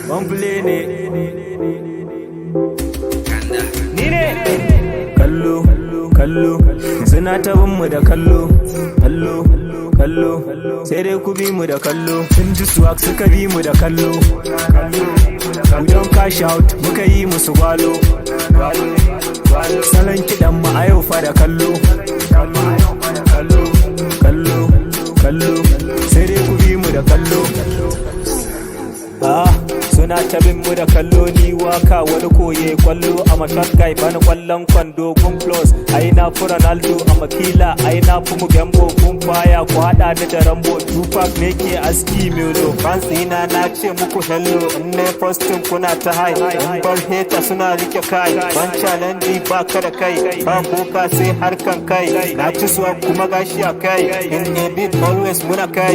Wamfule ne ni ne kallo kallo suna ta bin mu da kallo kallo kallo sai dai ku bi mu da kallo sun ji swag suka bi mu da kallo we don cash out muka yi musu gwalo salon kiɗan mu a yau fa da kallo kallo kallo sai dai ku bi mu da kallo suna ta bin mu da kallo ni waka wani koye kwallo a mashot guy bani kwallon kwando gun plus ai na fi Ronaldo a makila ai na fi Mugambo gun baya ku hada ni da Rambo Tupac ne ke aski milo fans ina na ce muku hello in ne postin kuna ta high in bar hater suna rike kai ban challenge ba ka da kai ba boka sai harkan kai na ci suwa kuma gashi a kai in ne beat always muna kai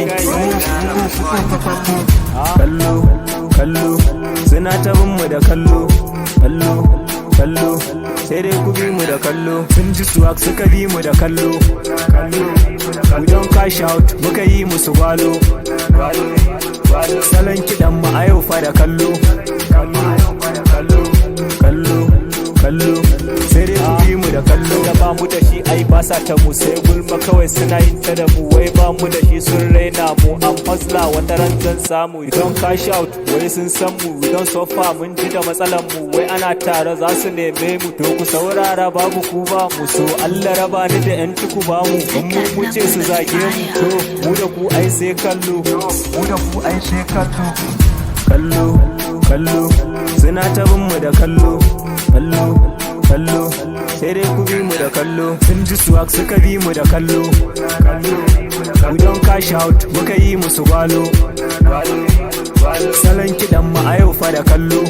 kallo kallo suna ta bin mu da kallo kallo kallo sai dai ku bi mu da kallo sun ji swag suka bi mu da kallo we don cash out muka yi musu gwalo salon kiɗan mu a yau fa da kallo kallo sai dai ku bi mu da kallo da ba mu da shi ai ba sa ta mu sai gulma kawai suna yin ta da mu wai ba mu da shi sun raina mu an fasla wata ran zan samu we don cash out wai sun san mu we don suffer mun ji da matsalan mu wai ana tare za su neme mu to ku saurara babu ku ba mu so Allah raba ni da yan tuku ba mu in mu wuce su zage mu to mu da ku ai sai kallo kallo suna ta bin mu da kallo kallo sai dai ku bi mu da kallo sun ji swag suka bi mu da kallo we don cash out muka yi musu gwalo salon kiɗan mu a yau fa da kallo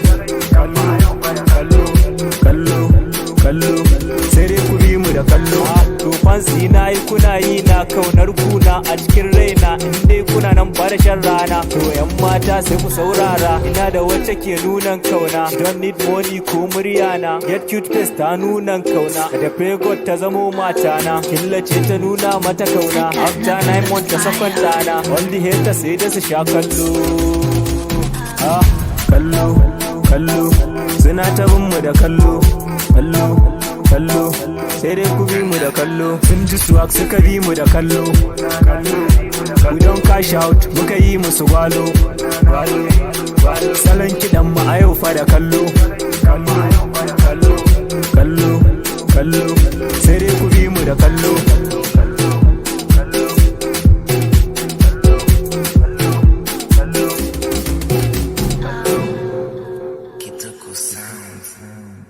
sai dai ku bi mu da kallo to fansi na yi kuna yi na kaunar kuna a cikin raina in dai kuna nan ba da shan rana to yan mata sai ku saurara ina da wacce ke nunan kauna don't need money ko murya na get cute face ta nunan kauna da pregot ta zamo mata na killace ta nuna mata kauna after 9 months ta sakon dana all the haters sai da su sha kallo kallo suna ta bin mu da kallo sai dai ku bi mu da kallo sun ji swag suka bi mu da kallo we don cash out muka yi musu gwalo salon kiɗan mu a yau fa da kallo sai dai ku bi mu da kallo Kitoko Sound.